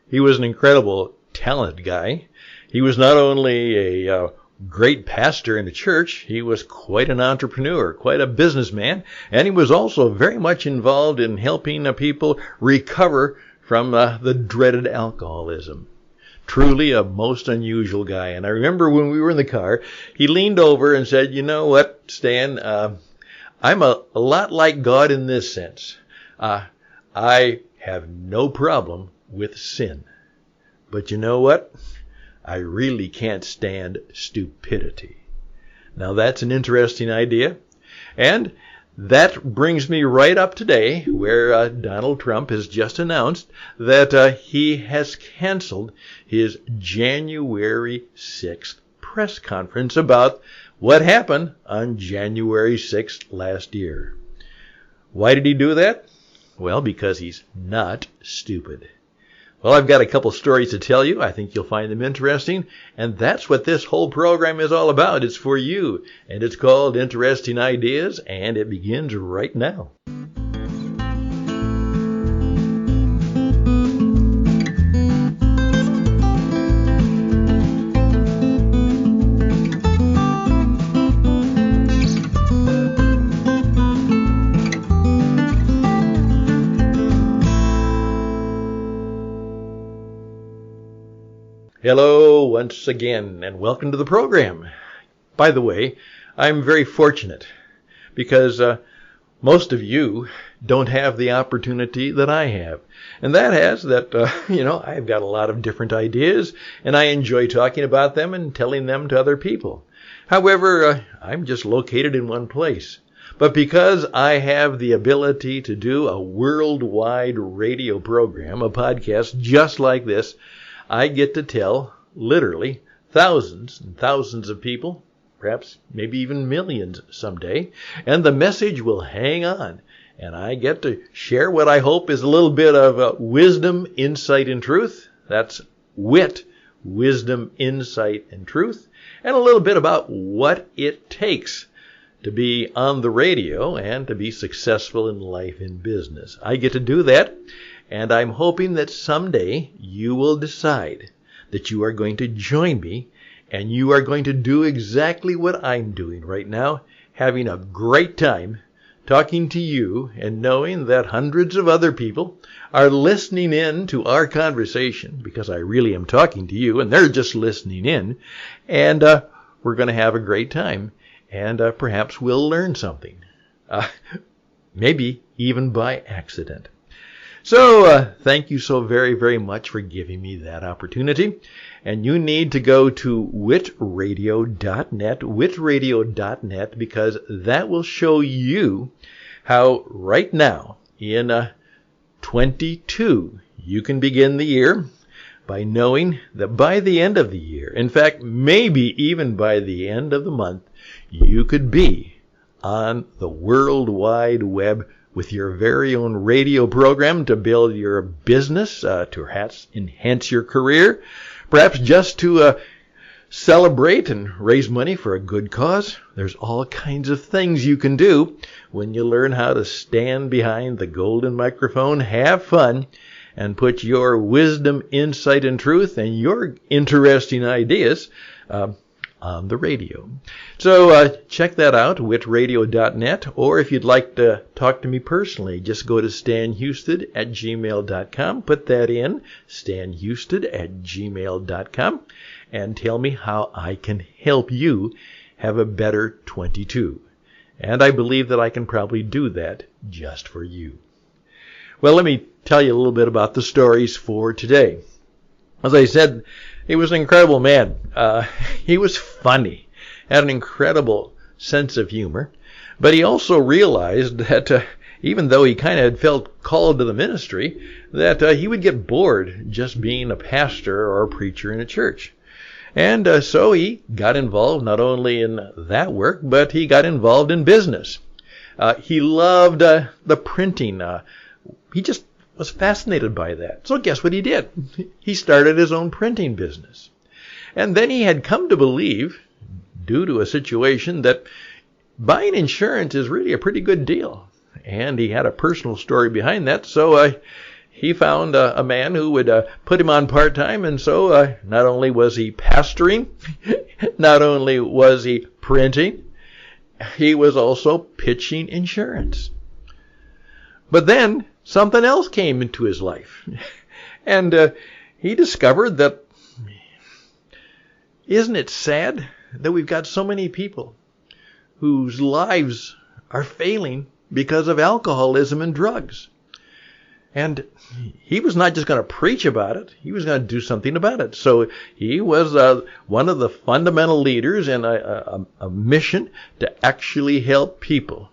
He was an incredible, talented guy. He was not only a great pastor in the church, he was quite an entrepreneur, quite a businessman, and he was also very much involved in helping people recover from the dreaded alcoholism. Truly a most unusual guy. And I remember when we were in the car, he leaned over and said, "You know what, Stan, I'm a lot like God in this sense. I have no problem with sin. But you know what? I really can't stand stupidity." Now that's an interesting idea. And that brings me right up today, where Donald Trump has just announced that he has canceled his January 6th press conference about what happened on January 6th last year. Why did he do that? Well, because he's not stupid. Well, I've got a couple stories to tell you. I think you'll find them interesting. And that's what this whole program is all about. It's for you. And it's called Interesting Ideas. And it begins right now. Hello once again, and welcome to the program. By the way, I'm very fortunate because most of you don't have the opportunity that I have. And that has that, I've got a lot of different ideas, and I enjoy talking about them and telling them to other people. However, I'm just located in one place. But because I have the ability to do a worldwide radio program, a podcast just like this, I get to tell literally thousands and thousands of people, perhaps maybe even millions someday, and the message will hang on. And I get to share what I hope is a little bit of wisdom, insight, and truth. That's wit, wisdom, insight, and truth. And a little bit about what it takes to be on the radio and to be successful in life and business. I get to do that. And I'm hoping that someday you will decide that you are going to join me and you are going to do exactly what I'm doing right now, having a great time talking to you and knowing that hundreds of other people are listening in to our conversation because I really am talking to you and they're just listening in. And we're going to have a great time and perhaps we'll learn something, maybe even by accident. So thank you so very, very much for giving me that opportunity. And you need to go to witradio.net, because that will show you how right now in 22 you can begin the year by knowing that by the end of the year, in fact, maybe even by the end of the month, you could be on the World Wide Web with your very own radio program to build your business, to perhaps enhance your career, perhaps just to celebrate and raise money for a good cause. There's all kinds of things you can do when you learn how to stand behind the golden microphone, have fun, and put your wisdom, insight, and truth and your interesting ideas on the radio. So check that out, witradio.net, or if you'd like to talk to me personally, just go to stanhouston@gmail.com, put that in, stanhouston@gmail.com, and tell me how I can help you have a better 22. And I believe that I can probably do that just for you. Well, let me tell you a little bit about the stories for today. As I said, he was an incredible man. He was funny, had an incredible sense of humor, but he also realized that even though he kind of had felt called to the ministry, that he would get bored just being a pastor or a preacher in a church. And so he got involved not only in that work, but he got involved in business. He loved the printing. He just was fascinated by that. So guess what he did? He started his own printing business. And then he had come to believe, due to a situation, that buying insurance is really a pretty good deal. And he had a personal story behind that. So he found a man who would put him on part-time, and so not only was he pastoring, not only was he printing, he was also pitching insurance. But then something else came into his life, and he discovered that, isn't it sad that we've got so many people whose lives are failing because of alcoholism and drugs? And he was not just going to preach about it, he was going to do something about it. So he was one of the fundamental leaders in a mission to actually help people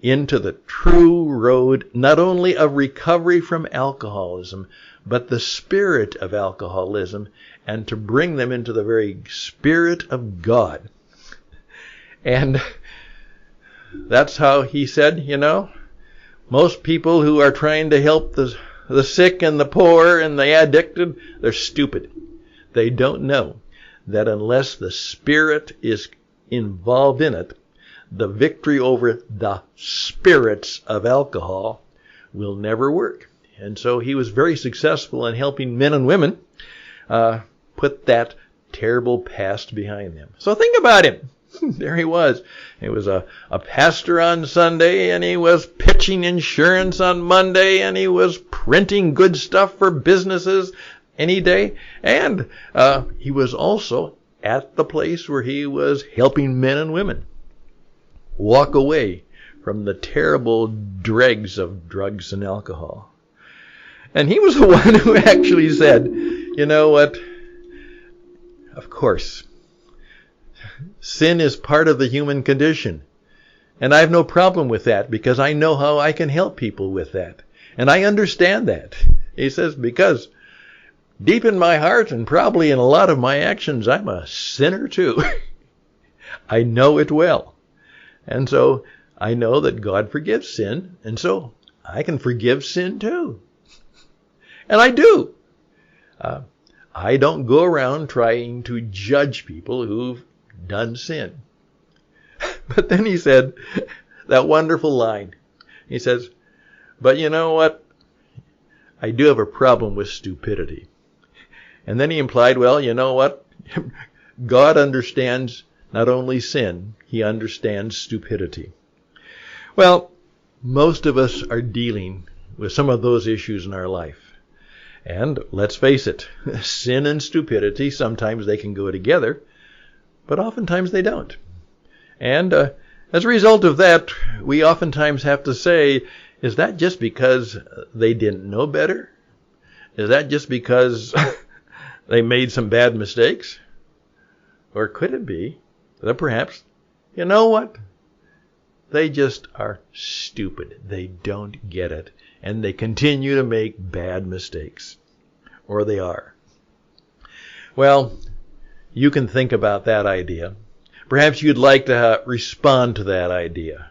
into the true road, not only of recovery from alcoholism, but the spirit of alcoholism, and to bring them into the very Spirit of God. And that's how he said, most people who are trying to help the sick and the poor and the addicted, they're stupid. They don't know that unless the Spirit is involved in it, the victory over the spirits of alcohol will never work. And so he was very successful in helping men and women put that terrible past behind them. So think about him. There he was. He was a pastor on Sunday, and he was pitching insurance on Monday, and he was printing good stuff for businesses any day. And he was also at the place where he was helping men and women walk away from the terrible dregs of drugs and alcohol. And he was the one who actually said, you know what? Of course, sin is part of the human condition. And I have no problem with that because I know how I can help people with that. And I understand that. He says, because deep in my heart and probably in a lot of my actions, I'm a sinner too. I know it well. And so I know that God forgives sin. And so I can forgive sin too. And I do. I don't go around trying to judge people who've done sin. But then he said that wonderful line. He says, but you know what? I do have a problem with stupidity. And then he implied, well, you know what? God understands not only sin, he understands stupidity. Well, most of us are dealing with some of those issues in our life. And let's face it, sin and stupidity, sometimes they can go together, but oftentimes they don't. And as a result of that, we oftentimes have to say, is that just because they didn't know better? Is that just because they made some bad mistakes? Or could it be that perhaps, you know what? They just are stupid. They don't get it. And they continue to make bad mistakes. Or they are. Well, you can think about that idea. Perhaps you'd like to respond to that idea.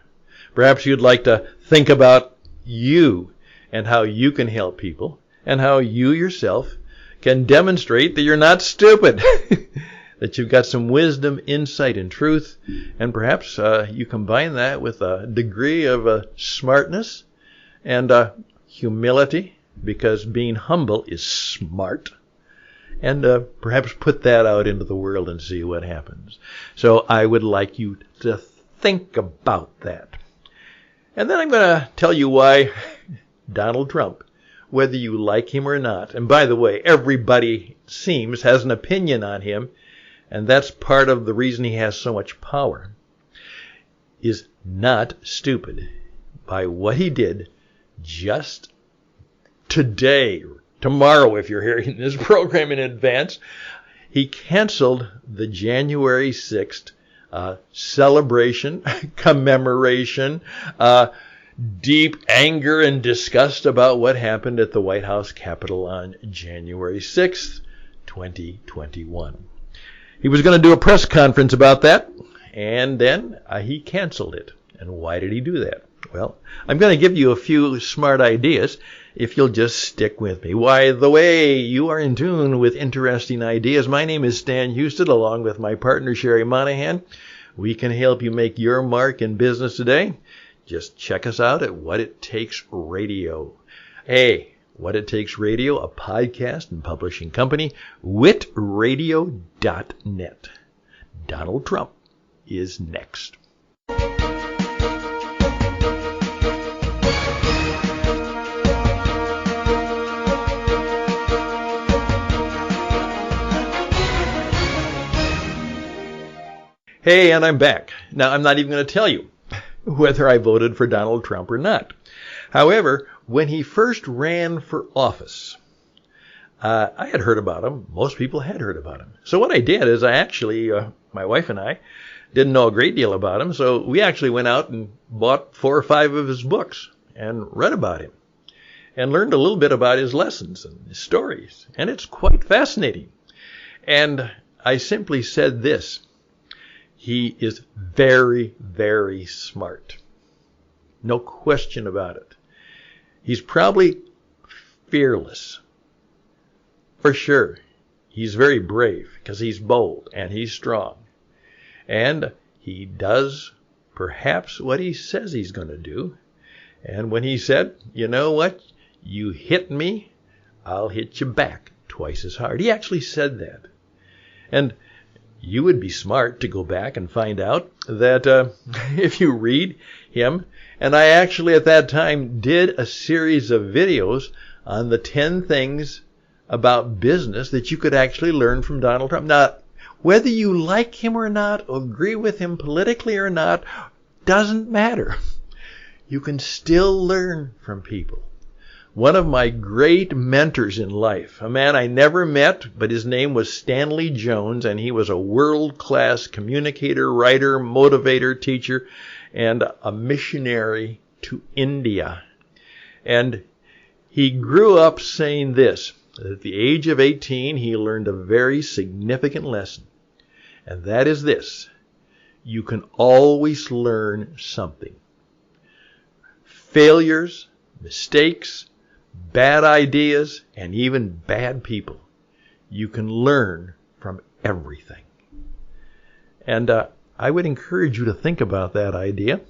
Perhaps you'd like to think about you and how you can help people and how you yourself can demonstrate that you're not stupid, that you've got some wisdom, insight, and truth, and perhaps you combine that with a degree of smartness and humility, because being humble is smart, and perhaps put that out into the world and see what happens. So I would like you to think about that. And then I'm going to tell you why Donald Trump, whether you like him or not, and by the way, everybody seems has an opinion on him, and that's part of the reason he has so much power, is not stupid by what he did just today, tomorrow if you're hearing this program in advance. He canceled the January 6th celebration, commemoration, deep anger and disgust about what happened at the White House Capitol on January 6th, 2021. He was going to do a press conference about that, and then he canceled it. And why did he do that? Well, I'm going to give you a few smart ideas if you'll just stick with me. Why, the way you are in tune with interesting ideas. My name is Stan Houston, along with my partner Sherry Monahan. We can help you make your mark in business today. Just check us out at What It Takes Radio. Hey, What It Takes Radio, a podcast and publishing company, witradio.net. Donald Trump is next. Hey, and I'm back. Now, I'm not even going to tell you whether I voted for Donald Trump or not. However, when he first ran for office, I had heard about him. Most people had heard about him. So what I did is I actually, my wife and I, didn't know a great deal about him. So we actually went out and bought 4 or 5 of his books and read about him and learned a little bit about his lessons and his stories. And it's quite fascinating. And I simply said this: he is very, very smart. No question about it. He's probably fearless. For sure. He's very brave because he's bold and he's strong. And he does perhaps what he says he's going to do. And when he said, you know what, you hit me, I'll hit you back twice as hard. He actually said that. And you would be smart to go back and find out that if you read him, and I actually at that time did a series of videos on the 10 things about business that you could actually learn from Donald Trump. Now, whether you like him or not, or agree with him politically or not, doesn't matter. You can still learn from people. One of my great mentors in life, a man I never met, but his name was Stanley Jones, and he was a world-class communicator, writer, motivator, teacher, and a missionary to India. And he grew up saying this: at the age of 18, he learned a very significant lesson, and that is this: you can always learn something. Failures, mistakes, bad ideas, and even bad people. You can learn from everything. And I would encourage you to think about that idea.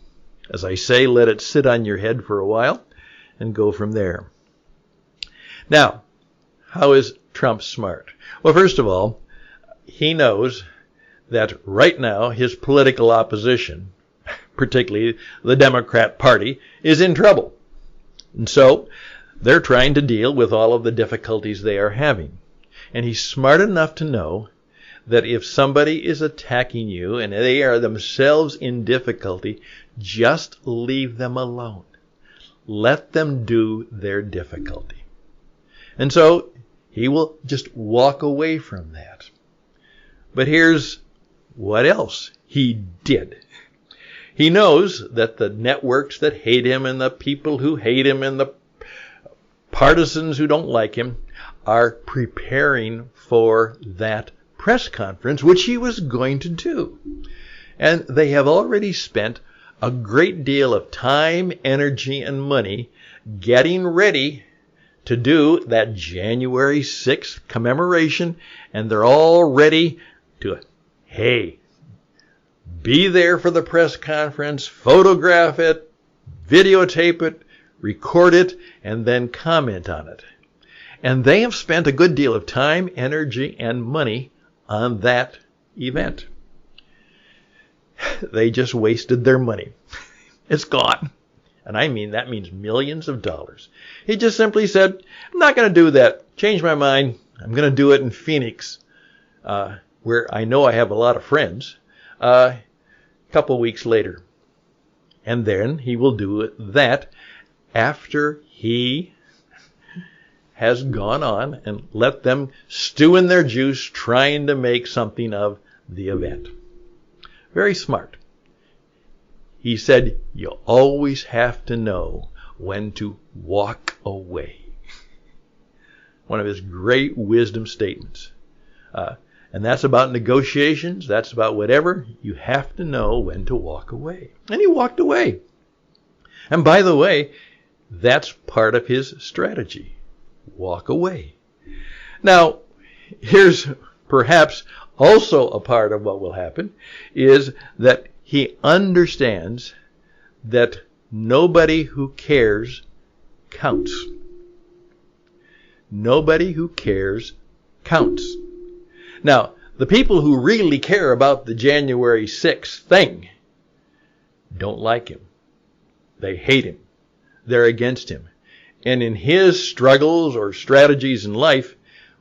As I say, let it sit on your head for a while and go from there. Now, how is Trump smart? Well, first of all, he knows that right now his political opposition, particularly the Democrat Party, is in trouble. And so they're trying to deal with all of the difficulties they are having. And he's smart enough to know that if somebody is attacking you and they are themselves in difficulty, just leave them alone. Let them do their difficulty. And so he will just walk away from that. But here's what else he did. He knows that the networks that hate him and the people who hate him and the partisans who don't like him are preparing for that press conference, which he was going to do. And they have already spent a great deal of time, energy, and money getting ready to do that January 6th commemoration, and they're all ready to, hey, be there for the press conference, photograph it, videotape it, record it, and then comment on it. And they have spent a good deal of time, energy, and money on that event. They just wasted their money. It's gone. And I mean, that means millions of dollars. He just simply said, I'm not going to do that. Change my mind. I'm going to do it in Phoenix, where I know I have a lot of friends, a couple weeks later. And then he will do that after he has gone on and let them stew in their juice trying to make something of the event. Very smart. He said, you always have to know when to walk away. One of his great wisdom statements. And that's about negotiations. That's about whatever. You have to know when to walk away. And he walked away. And by the way, that's part of his strategy. Walk away. Now, here's perhaps also a part of what will happen, is that he understands that nobody who cares counts. Nobody who cares counts. Now, the people who really care about the January 6th thing don't like him. They hate him. They're against him. And in his struggles or strategies in life,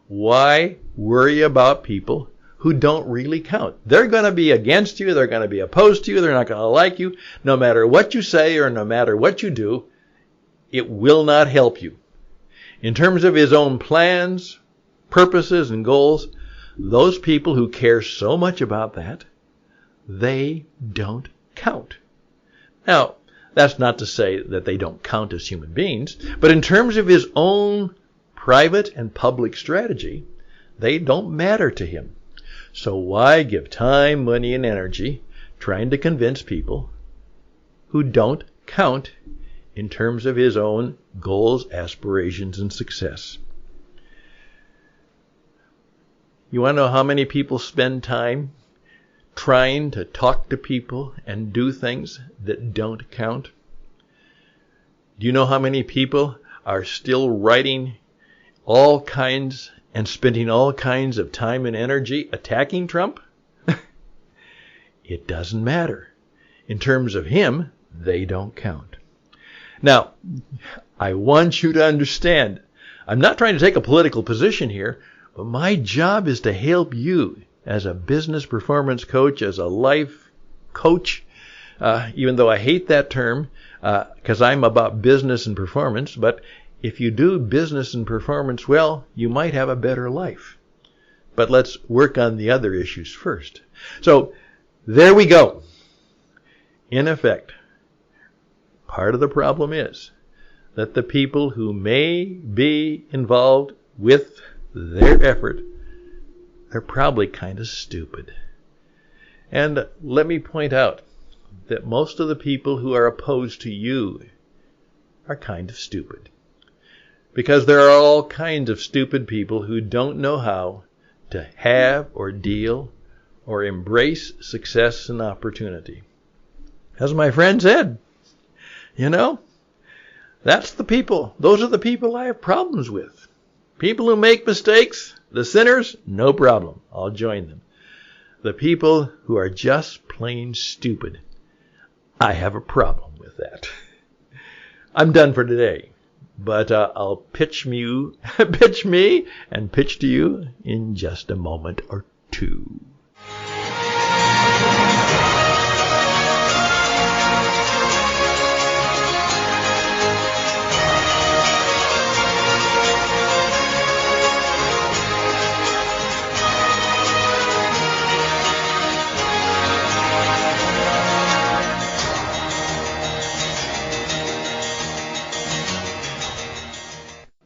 why worry about people who don't really count? They're going to be against you. They're going to be opposed to you. They're not going to like you. No matter what you say or no matter what you do, it will not help you. In terms of his own plans, purposes, and goals, those people who care so much about that, they don't count. Now, that's not to say that they don't count as human beings, but in terms of his own private and public strategy, they don't matter to him. So why give time, money, and energy trying to convince people who don't count in terms of his own goals, aspirations, and success? You want to know how many people spend time trying to talk to people and do things that don't count? Do you know how many people are still writing all kinds and spending all kinds of time and energy attacking Trump? It doesn't matter. In terms of him, they don't count. Now, I want you to understand, I'm not trying to take a political position here, but my job is to help you as a business performance coach, as a life coach, even though I hate that term, because I'm about business and performance. But if you do business and performance well, you might have a better life. But let's work on the other issues first. So there we go. In effect, part of the problem is that the people who may be involved with their effort, they're probably kind of stupid. And let me point out that most of the people who are opposed to you are kind of stupid. Because there are all kinds of stupid people who don't know how to have or deal or embrace success and opportunity. As my friend said, that's the people. Those are the people I have problems with. People who make mistakes, the sinners, no problem. I'll join them. The people who are just plain stupid, I have a problem with that. I'm done for today, but I'll pitch me and pitch to you in just a moment or two.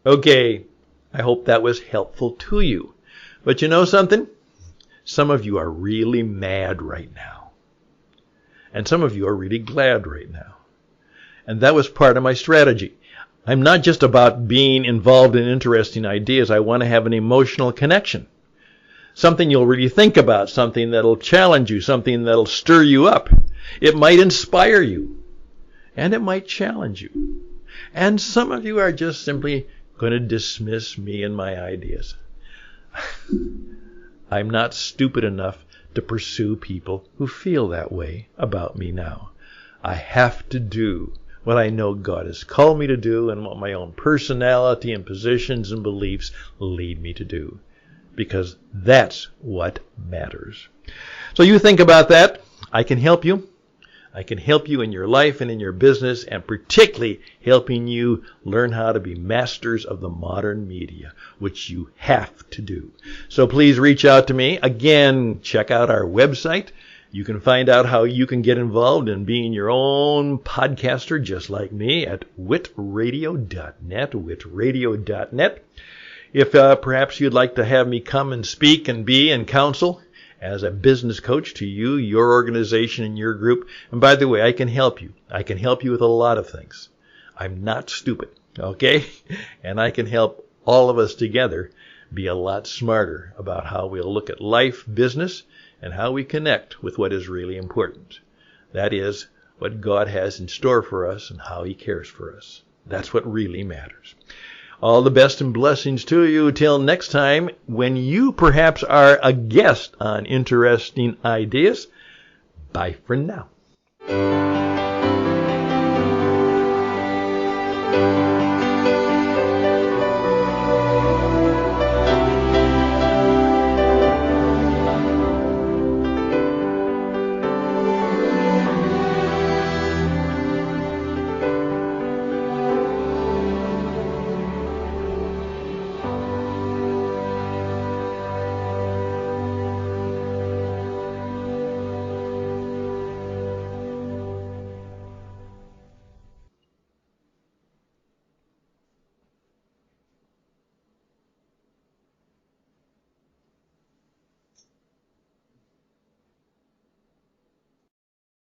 Okay, I hope that was helpful to you. But you know something? Some of you are really mad right now. And some of you are really glad right now. And that was part of my strategy. I'm not just about being involved in interesting ideas. I want to have an emotional connection. Something you'll really think about, something that'll challenge you, something that'll stir you up. It might inspire you. And it might challenge you. And some of you are just simply going to dismiss me and my ideas. I'm not stupid enough to pursue people who feel that way about me now. I have to do what I know God has called me to do and what my own personality and positions and beliefs lead me to do, because that's what matters. So you think about that. I can help you. I can help you in your life and in your business, and particularly helping you learn how to be masters of the modern media, which you have to do. So please reach out to me. Again, check out our website. You can find out how you can get involved in being your own podcaster just like me at witradio.net, witradio.net. If perhaps you'd like to have me come and speak and be and counsel as a business coach to you, your organization, and your group. And by the way, I can help you. I can help you with a lot of things. I'm not stupid, okay? And I can help all of us together be a lot smarter about how we'll look at life, business, and how we connect with what is really important. That is, what God has in store for us and how He cares for us. That's what really matters. All the best and blessings to you till next time when you perhaps are a guest on Interesting Ideas. Bye for now.